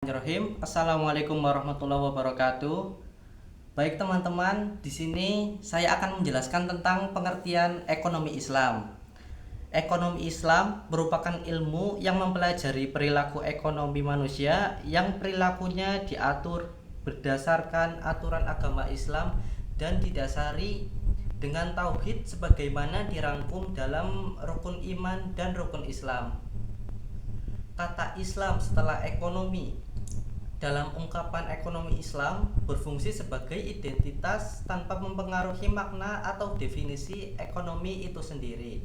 Bismillahirrahmanirrahim. Assalamualaikum warahmatullahi wabarakatuh. Baik teman-teman, di sini saya akan menjelaskan tentang pengertian ekonomi Islam. Ekonomi Islam merupakan ilmu yang mempelajari perilaku ekonomi manusia yang perilakunya diatur berdasarkan aturan agama Islam dan didasari dengan tauhid sebagaimana dirangkum dalam rukun iman dan rukun Islam. Kata Islam setelah ekonomi dalam ungkapan ekonomi Islam berfungsi sebagai identitas tanpa mempengaruhi makna atau definisi ekonomi itu sendiri,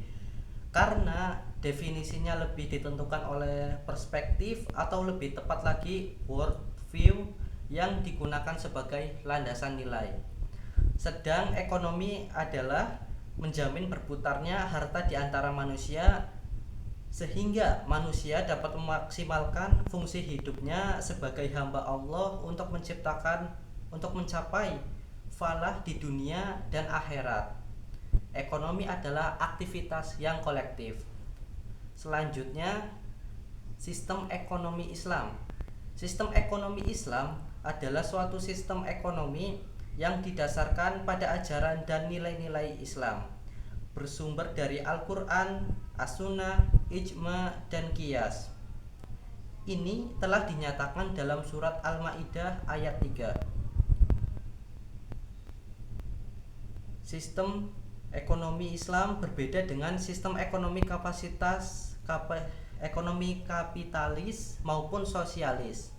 karena definisinya lebih ditentukan oleh perspektif atau lebih tepat lagi world view yang digunakan sebagai landasan nilai. Sedang ekonomi adalah menjamin berputarnya harta di antara manusia sehingga manusia dapat memaksimalkan fungsi hidupnya sebagai hamba Allah untuk mencapai falah di dunia dan akhirat. Ekonomi adalah aktivitas yang kolektif. Selanjutnya, sistem ekonomi Islam. Sistem ekonomi Islam adalah suatu sistem ekonomi yang didasarkan pada ajaran dan nilai-nilai Islam, bersumber dari Al-Quran, As-Sunnah, Ijma, dan Qiyas. Ini telah dinyatakan dalam surat Al-Maidah ayat 3. Sistem ekonomi Islam berbeda dengan sistem ekonomi ekonomi kapitalis maupun sosialis.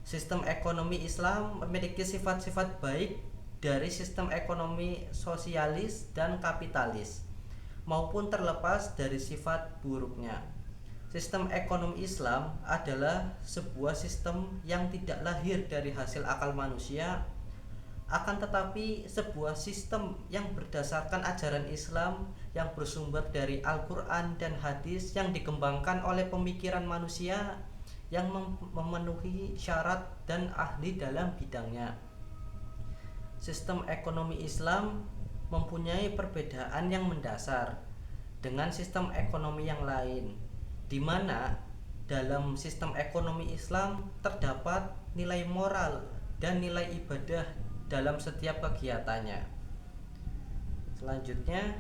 Sistem ekonomi Islam memiliki sifat-sifat baik dari sistem ekonomi sosialis dan kapitalis, maupun terlepas dari sifat buruknya. Sistem ekonomi Islam adalah sebuah sistem yang tidak lahir dari hasil akal manusia, akan tetapi sebuah sistem yang berdasarkan ajaran Islam yang bersumber dari Al-Quran dan hadis yang dikembangkan oleh pemikiran manusia yang memenuhi syarat dan ahli dalam bidangnya. Sistem ekonomi Islam mempunyai perbedaan yang mendasar dengan sistem ekonomi yang lain, di mana dalam sistem ekonomi Islam terdapat nilai moral dan nilai ibadah dalam setiap kegiatannya. Selanjutnya,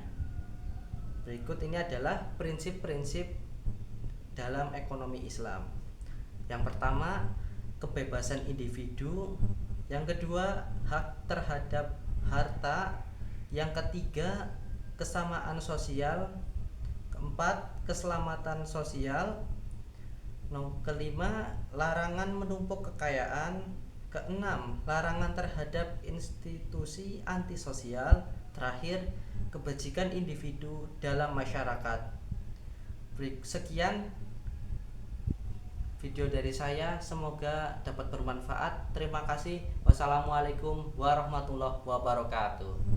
berikut ini adalah prinsip-prinsip dalam ekonomi Islam. Yang pertama, kebebasan individu. Yang kedua, hak terhadap harta. Yang ketiga, kesamaan sosial. Keempat, keselamatan sosial. Kelima, larangan menumpuk kekayaan. Keenam, larangan terhadap institusi antisosial. Terakhir, kebajikan individu dalam masyarakat. Sekian video dari saya, semoga dapat bermanfaat. Terima kasih. Wassalamualaikum warahmatullahi wabarakatuh.